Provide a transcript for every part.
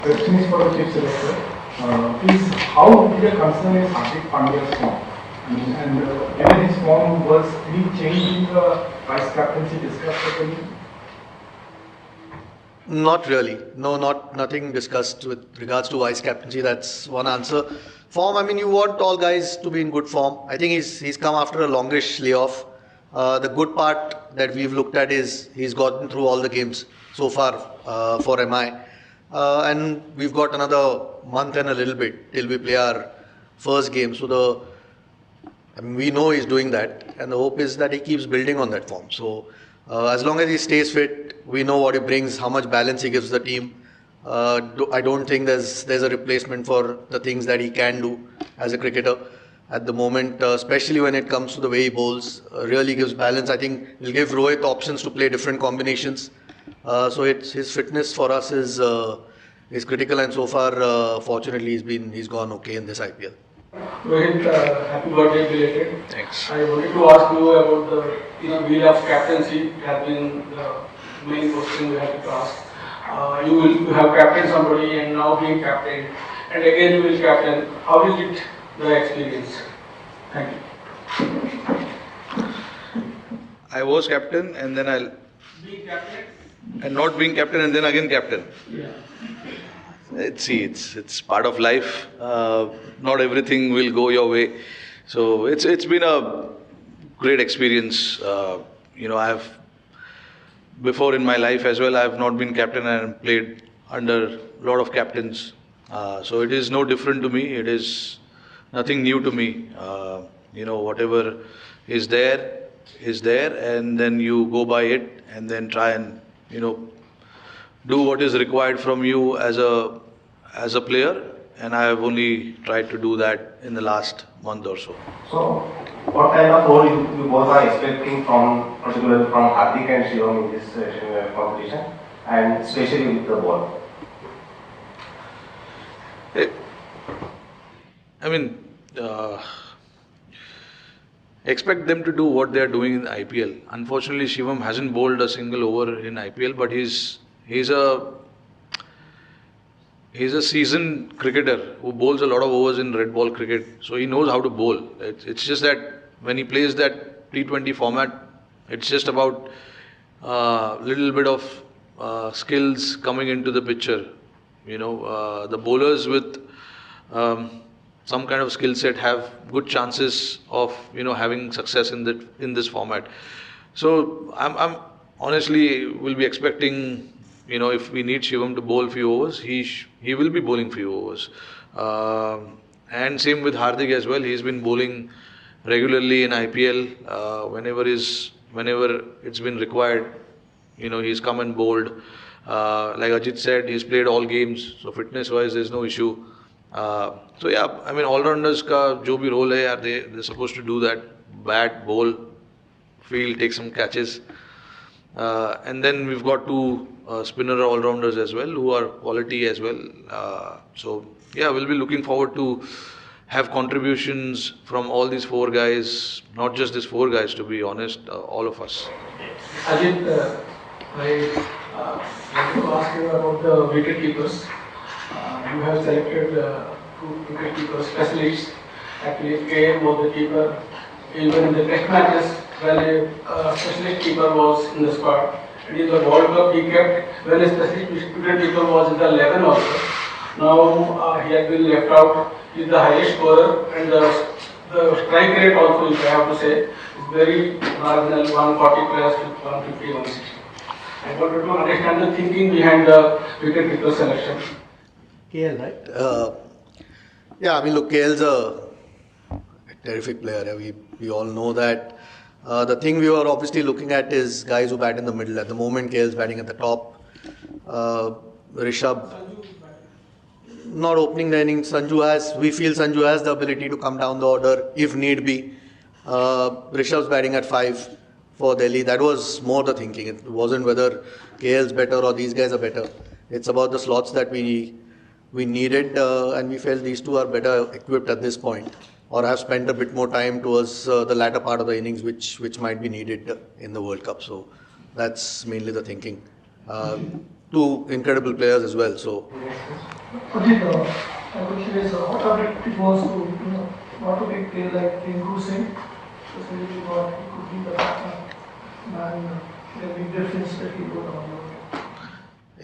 Question is for the chief selector. Is how big a concern is Hardik Pandya's form? And given his form, was any change in the vice captaincy discussed at the meeting? Not really. No, nothing discussed with regards to vice captaincy. That's one answer. Form, I mean, you want all guys to be in good form. I think he's come after a longish layoff. The good part that we've looked at is he's gotten through all the games so far for MI. And we've got another month and a little bit till we play our first game. So we know he's doing that, and the hope is that he keeps building on that form. So as long as he stays fit, we know what he brings, how much balance he gives the team. I don't think there's a replacement for the things that he can do as a cricketer at the moment, especially when it comes to the way he bowls. Really gives balance. I think he'll give Rohit options to play different combinations. So his fitness for us is critical, and so far, fortunately, he's gone okay in this IPL. Rohit, happy birthday belated. Thanks. I wanted to ask you about the wheel of captaincy. It has been the main question we have to ask. You have captained somebody and now being captain, and again you will captain. How is it the experience? Thank you. I was captain and then I'll Being captain? and not being captain and then again captain. Yeah. It's part of life. Not everything will go your way. So it's been a great experience. Before in my life as well, I have not been captain and played under a lot of captains. So it is no different to me. It is nothing new to me. Whatever is there, and then you go by it and then try and do what is required from you as a player, and I have only tried to do that in the last month or so. So, what kind of role you both are expecting particularly from Hardik and Shivam in this competition, and especially with the ball? Expect them to do what they are doing in the IPL. Unfortunately, Shivam hasn't bowled a single over in IPL, but he's a seasoned cricketer who bowls a lot of overs in red ball cricket, so he knows how to bowl. It's just that when he plays that T20 format, it's just about little bit of skills coming into the picture. The bowlers with some kind of skill set have good chances of having success in this format. So I'm honestly will be expecting if we need Shivam to bowl few overs, he will be bowling few overs. And same with Hardik as well. He's been bowling regularly in IPL whenever it's been required. He's come and bowled. Like Ajit said, he's played all games, so fitness-wise, there's no issue. All-rounders का जो भी role है, they're supposed to do that. Bat, bowl, field, take some catches. And then we've got two spinner all-rounders as well, who are quality as well. We'll be looking forward to have contributions from all these four guys, not just these four guys, to be honest, all of us. Ajit, I want to ask you about the wicket keepers. You have selected two wicket keepers specialists. Actually, KM was the keeper. Even in the test matches, when a specialist keeper was in the squad, and in the World Cup he kept when a specialist wicket keeper was in the 11 also. Now he has been left out. He is the highest scorer, and the strike rate also, if I have to say, is very marginal, 140 plus to 150, 160. I wanted to understand the thinking behind the wicket keeper selection. KL, right? Look, KL's a terrific player. We all know that. The thing we were obviously looking at is guys who bat in the middle. At the moment, KL's batting at the top. Rishabh not opening the innings. We feel Sanju has the ability to come down the order if need be. Rishabh's batting at 5 for Delhi. That was more the thinking. It wasn't whether KL's better or these guys are better. It's about the slots that we needed, and we felt these two are better equipped at this point, or have spent a bit more time towards the latter part of the innings, which might be needed in the World Cup. So that's mainly the thinking. two incredible players as well. So. Ajit, my question is, what are it was to, not to be play like Rinku Singh, especially he could be the man, the big difference that he wrote on.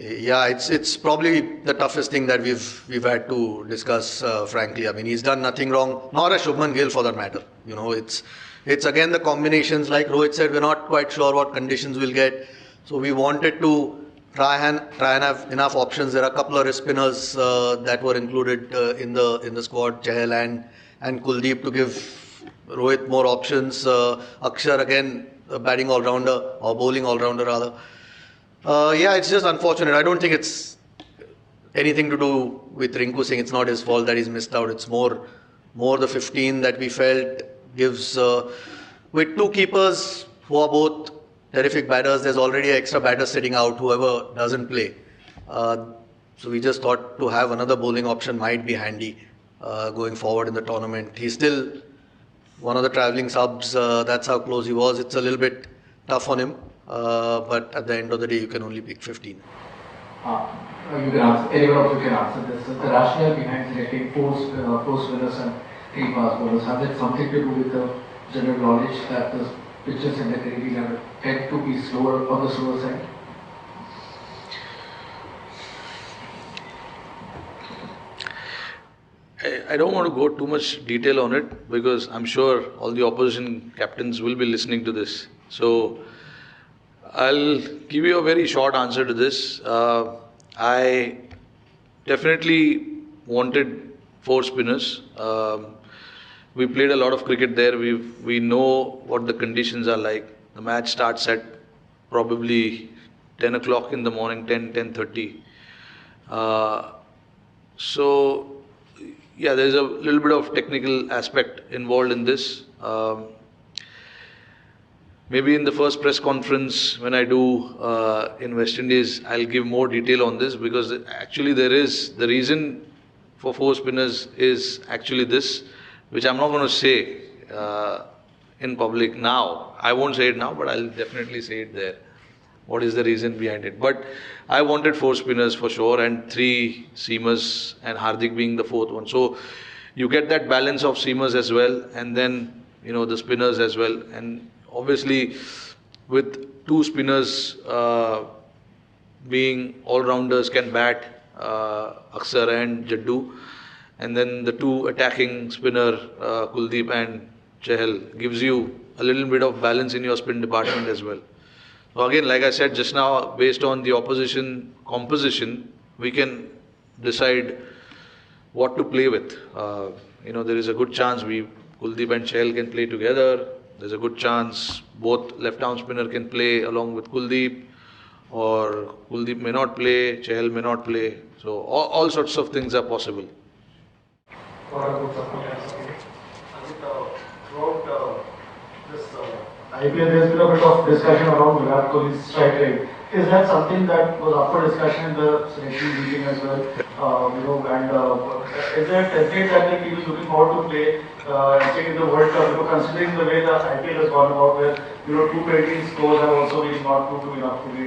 Yeah, it's probably the toughest thing that we've had to discuss. Frankly, I mean, he's done nothing wrong, nor has Shubman Gill for that matter. It's again the combinations. Like Rohit said, we're not quite sure what conditions we'll get, so we wanted to try and have enough options. There are a couple of wrist spinners that were included in the squad, Chahal and Kuldeep, to give Rohit more options. Akshar again, a batting all-rounder or bowling all-rounder rather. Yeah, it's just unfortunate. I don't think it's anything to do with Rinku Singh. It's not his fault that he's missed out. It's more the 15 that we felt gives, with two keepers who are both terrific batters. There's already an extra batter sitting out, whoever doesn't play. So we just thought to have another bowling option might be handy going forward in the tournament. He's still one of the travelling subs. That's how close he was. It's a little bit tough on him. But at the end of the day, you can only pick 15. You can answer, anyone of you can answer this. The rationale behind selecting four spinners and 3 fast bowlers, has it something to do with the general knowledge that the pitches in the Caribbean tend to be slower on the slower side? I don't want to go too much detail on it because I'm sure all the opposition captains will be listening to this. So I'll give you a very short answer to this. I definitely wanted 4 spinners. We played a lot of cricket there. We know what the conditions are like. The match starts at probably 10 o'clock in the morning, 10:30. So yeah, there's a little bit of technical aspect involved in this. Maybe in the first press conference when I do in West Indies, I'll give more detail on this, because actually there is the reason for 4 spinners is actually this, which I'm not going to say in public now. I won't say it now, but I'll definitely say it there. What is the reason behind it? But I wanted 4 spinners for sure, and 3 seamers, and Hardik being the 4th one. So you get that balance of seamers as well, and then the spinners as well. And obviously, with 2 spinners being all-rounders, can bat, Akshar and Jaddu, and then the 2 attacking spinner, Kuldeep and Chahal, gives you a little bit of balance in your spin department as well. So again, like I said just now, based on the opposition composition, we can decide what to play with. There is a good chance Kuldeep and Chahal can play together. There's a good chance both left-arm spinner can play along with Kuldeep, or Kuldeep may not play, Chahal may not play. So all sorts of things are possible. Throughout this IPL, there's been a bit of discussion around Virat Kohli's strike rate. Is that something that was up for discussion in the selection meeting as well? Is there a template that he was looking forward to play in the World Cup? Considering the way the IPL has gone about, where 220 scores have also been not proved to be enough to be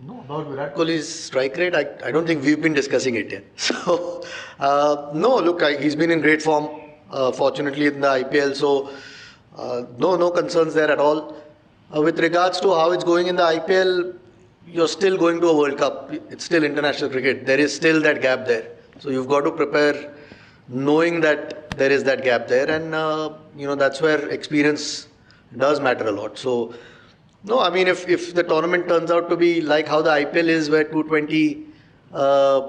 No, about Virat Kohli's strike rate, I don't think we've been discussing it yet. So, no, look, he's been in great form, fortunately, in the IPL. So, no concerns there at all. With regards to how it's going in the IPL, you're still going to a World Cup. It's still international cricket. There is still that gap there. So, you've got to prepare knowing that there is that gap there. And, that's where experience does matter a lot. So, no, I mean, if the tournament turns out to be like how the IPL is, where 220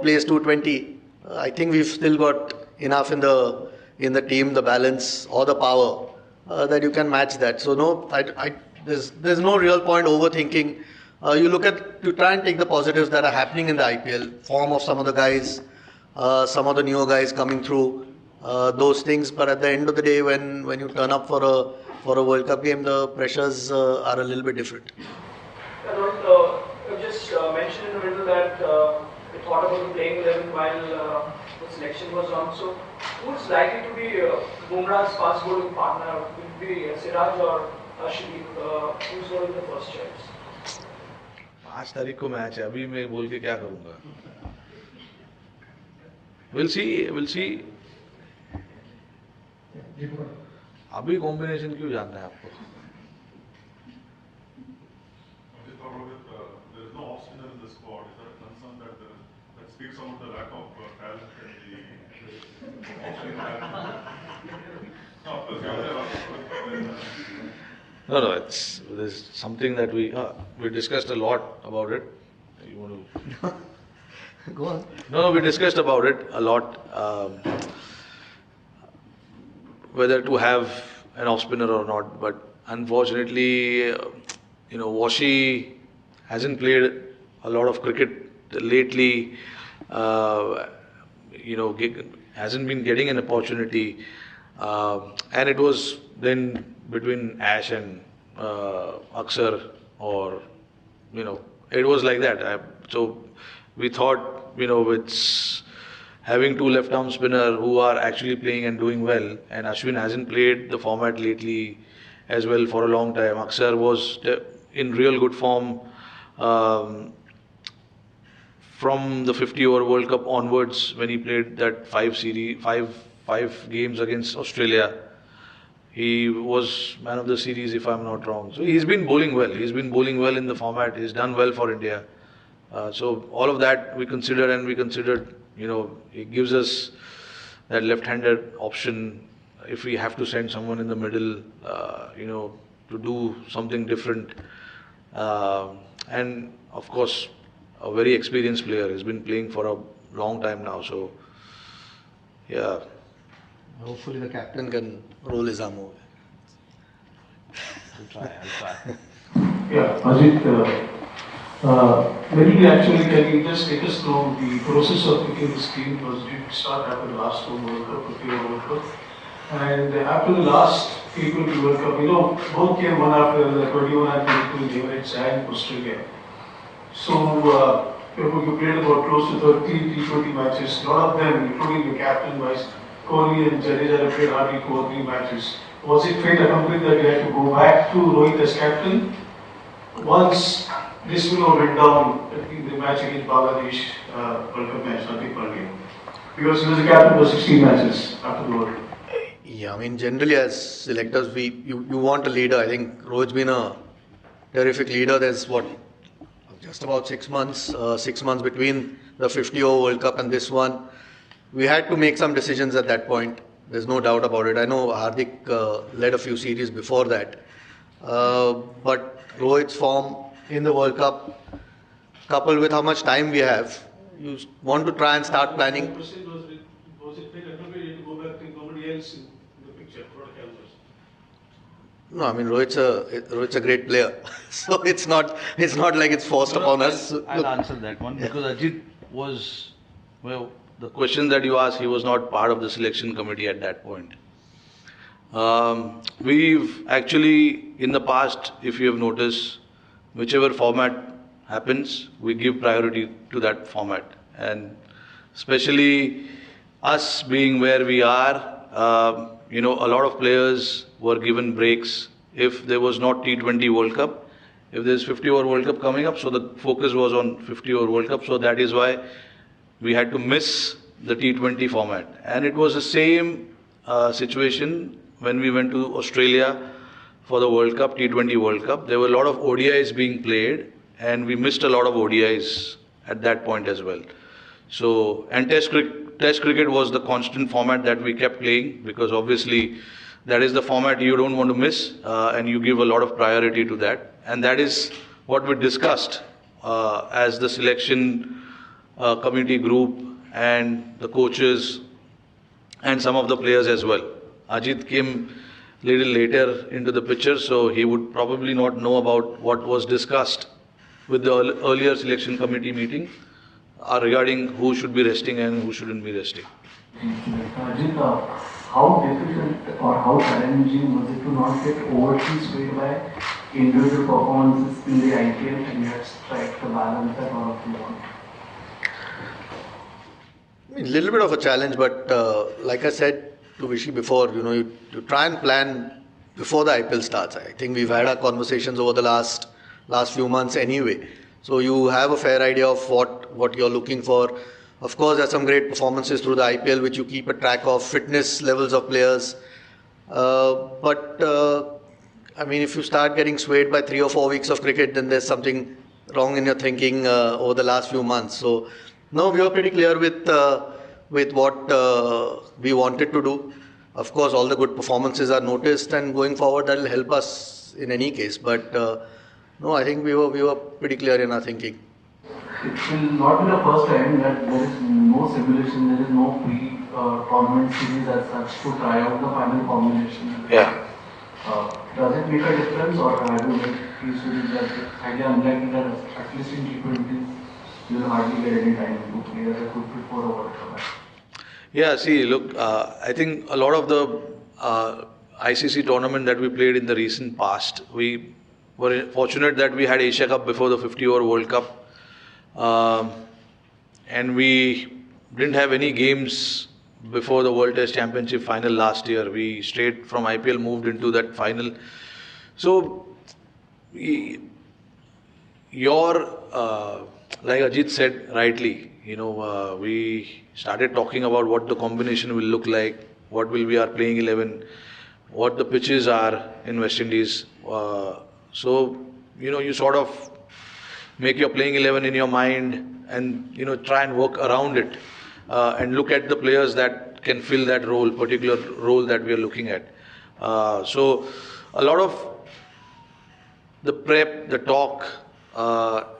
plays 220, I think we've still got enough in the team, the balance or the power that you can match that. So no, there's no real point overthinking. You try and take the positives that are happening in the IPL, form of some of the guys, some of the newer guys coming through, those things. But at the end of the day, when you turn up for a World Cup game, the pressures are a little bit different. You just mentioned in the middle that you thought about the playing 11 while the selection was on. So, who's likely to be Bumrah's fast bowling partner? Will it be Siraj or Ashwin, who's going to be the first choice? 5 तारीख को match है, अभी मैं बोल के क्या करूँगा? We'll see. अभी कॉम्बिनेशन क्यों जानना है आपको? There is no off-spinner in the squad. Is that a concern that speaks about the lack of talent in the off-spinner? No, of course, No, there's something that we discussed a lot about it. You want to? Go on. No, we discussed about it a lot. Whether to have an off spinner or not, but unfortunately, Washi hasn't played a lot of cricket lately. Hasn't been getting an opportunity, and it was then between Ash and Aksar, or it was like that. So we thought, with having two left-arm spinner who are actually playing and doing well, and Ashwin hasn't played the format lately as well for a long time. Aksar was in real good form from the 50-over World Cup onwards when he played that five games against Australia. He was man of the series, if I'm not wrong. So he's been bowling well. He's been bowling well in the format. He's done well for India. So all of that we considered, and we considered, it gives us that left-handed option if we have to send someone in the middle, to do something different. And of course, a very experienced player. He's been playing for a long time now. So, yeah. Hopefully the captain can roll his arm over. I'll try. Yeah, Ajit, maybe actually can you just take us through the process of picking this team, because it did start after the last World Cup, the World Cup. And after the last T20 World Cup, both came one after the 21 and 22 in Emirates and Australia. So you played about close to 30 T20 matches. A lot of them, including the captain, Vice Kohli and Jadeja, have played hardly 2 or 3 matches. Was it fate accomplished that you had to go back to Rohit as captain? Once this went down in the match against Bangladesh, World Cup match, Hardik Pandya, because he was the captain for 16 matches after the World Cup. Yeah, I mean, generally as selectors, you want a leader. I think Rohit's been a terrific leader. There's just about 6 months, 6 months between the 50-over World Cup and this one. We had to make some decisions at that point. There's no doubt about it. I know Hardik led a few series before that. But Rohit's form in the World Cup, coupled with how much time we have, you want to try and start planning. Was it fate accomplished to go back to nobody else in the picture? No, I mean Rohit's a great player, so it's not like it's forced upon us. I'll answer that one because Ajit was, the question that you asked, he was not part of the selection committee at that point. We've actually, in the past, if you have noticed, whichever format happens, we give priority to that format. And especially us being where we are, a lot of players were given breaks if there was not T20 World Cup. If there's 50-over World Cup coming up, so the focus was on 50-over World Cup. So that is why we had to miss the T20 format. And it was the same situation when we went to Australia for the World Cup, T20 World Cup. There were a lot of ODIs being played, and we missed a lot of ODIs at that point as well. So, and Test cricket was the constant format that we kept playing, because obviously that is the format you don't want to miss, and you give a lot of priority to that. And that is what we discussed as the selection committee group and the coaches and some of the players as well. Ajit came little later into the picture, so he would probably not know about what was discussed with the earlier selection committee meeting regarding who should be resting and who shouldn't be resting. Ajit, how difficult or how challenging was it to not get overseas weight by individual performances in the IPL, and you had to strike the balance that all of you want? A little bit of a challenge, but like I said to Vishy before, you try and plan before the IPL starts. I think we've had our conversations over the last few months anyway. So you have a fair idea of what you're looking for. Of course, there's some great performances through the IPL which you keep a track of, fitness levels of players. But I mean, if you start getting swayed by 3 or 4 weeks of cricket, then there's something wrong in your thinking over the last few months. So, no, we were pretty clear with what we wanted to do. Of course, all the good performances are noticed, and going forward, that will help us in any case. But no, I think we were pretty clear in our thinking. It will not be the first time that there is no simulation, there is no pre-tournament series as such to try out the final combination. Yeah. Does it make a difference, or have you made peace with it that it's highly unlikely that at least in T20s you will hardly get any time to play as a good fit for a World Cup? Yeah, see, look, I think a lot of the ICC tournament that we played in the recent past, we were fortunate that we had Asia Cup before the 50-over World Cup, and we didn't have any games before the World Test Championship final last year. We straight from IPL moved into that final. So, like Ajit said rightly, we started talking about what the combination will look like, what will be our playing 11, what the pitches are in West Indies. So, you sort of make your playing 11 in your mind and, try and work around it and look at the players that can fill that role, particular role that we are looking at. So, a lot of the prep, the talk,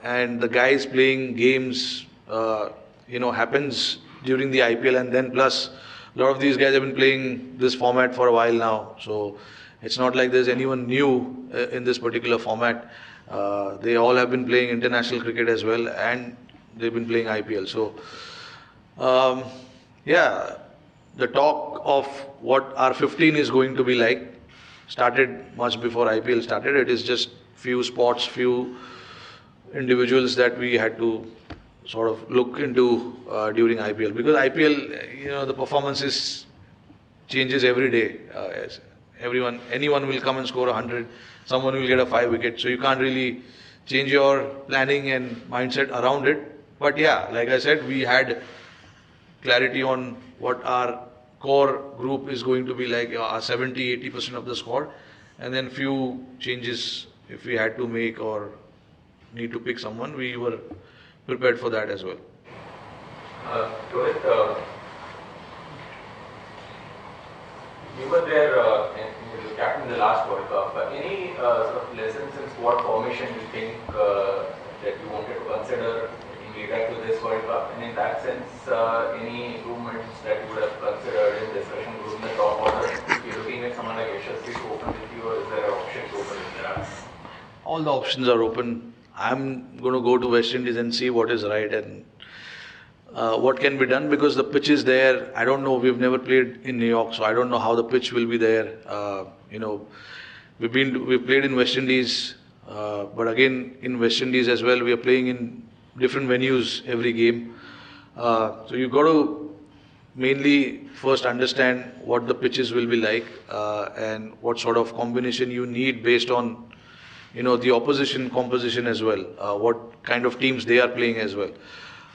and the guys playing games, happens during the IPL, and then plus a lot of these guys have been playing this format for a while now. So it's not like there's anyone new in this particular format. They all have been playing international cricket as well, and they've been playing IPL. So, the talk of what our 15 is going to be like started much before IPL started. It is just few spots, few individuals that we had to sort of look into during IPL, because IPL, the performances changes every day. Anyone will come and score 100, someone will get a 5 wicket, so you can't really change your planning and mindset around it. But yeah, like I said, we had clarity on what our core group is going to be like, our 70-80% of the squad, and then few changes if we had to make or need to pick someone, we were prepared for that as well. Rohit, you were there and you were captain in the last World Cup. Any sort of lessons in squad formation you think that you wanted to consider in regard to this World Cup? And in that sense, any improvements that you would have considered in discussion group in the top order? If you're looking at someone like Yashasvi to open with you, or is there an option to open with Virat? All the options are open. I'm going to go to West Indies and see what is right and what can be done, because the pitch is there. I don't know, we've never played in New York, so I don't know how the pitch will be there. We've played in West Indies, but again in West Indies as well, we are playing in different venues every game. So you've got to mainly first understand what the pitches will be like and what sort of combination you need based on the opposition composition as well, what kind of teams they are playing as well.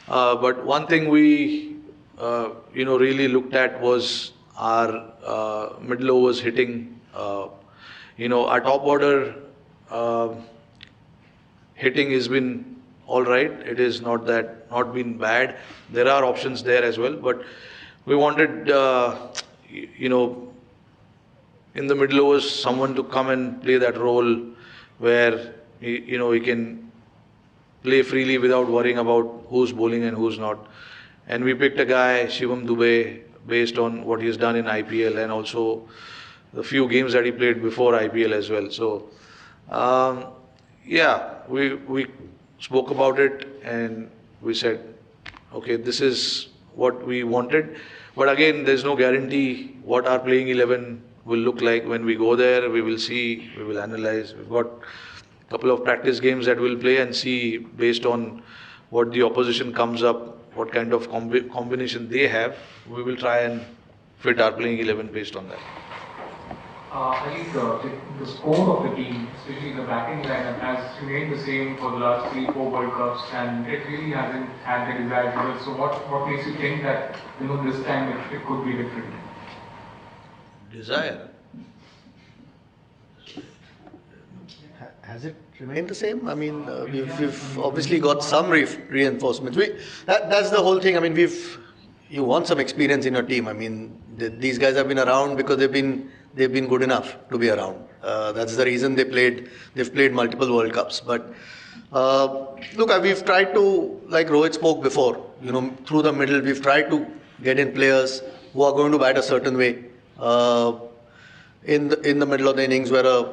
But one thing we, really looked at was our middle overs hitting. Our top order hitting has been all right. It is not been bad. There are options there as well, but we wanted, in the middle overs, someone to come and play that role where he can play freely without worrying about who's bowling and who's not. And we picked a guy, Shivam Dube, based on what he's done in IPL and also the few games that he played before IPL as well. So, we spoke about it and we said, okay, this is what we wanted. But again, there's no guarantee what our playing 11 will look like when we go there. We will see, we will analyze. We've got a couple of practice games that we'll play and see based on what the opposition comes up, what kind of combination they have. We will try and fit our playing 11 based on that. I think the score of the team, especially the batting lineup, has remained the same for the last 3-4 World Cups, and it really hasn't had the desired results. So what makes you think that this time it could be different? Desire. Has it remained the same? I mean, we've obviously got some reinforcements. That's the whole thing. I mean, you want some experience in your team. I mean, these guys have been around because they've been good enough to be around. That's the reason they've played multiple World Cups. But look, we've tried to, like Rohit spoke before, through the middle, we've tried to get in players who are going to bat a certain way. In the middle of the innings, where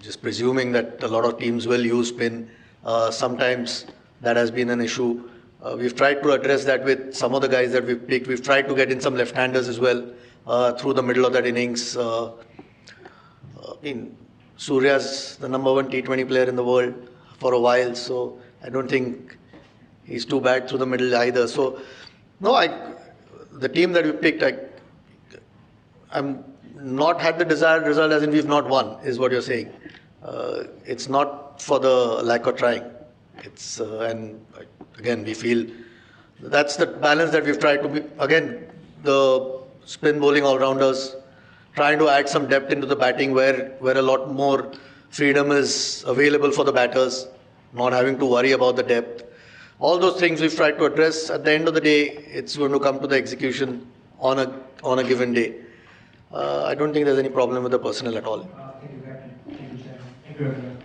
just presuming that a lot of teams will use spin. Sometimes that has been an issue. We've tried to address that with some of the guys that we've picked. We've tried to get in some left-handers as well through the middle of that innings. I mean, Surya's the #1 T20 player in the world for a while, so I don't think he's too bad through the middle either. So, no, the team that we picked, I'm not had the desired result, as in we've not won, is what you're saying. It's not for the lack of trying. It's and again, we feel that's the balance that we've tried to be. Again, the spin bowling all-rounders, trying to add some depth into the batting where a lot more freedom is available for the batters, not having to worry about the depth. All those things we've tried to address. At the end of the day, it's going to come to the execution on a given day. I don't think there's any problem with the personnel at all. Thank you, Captain. Thank you, Chairman. Thank you, everyone.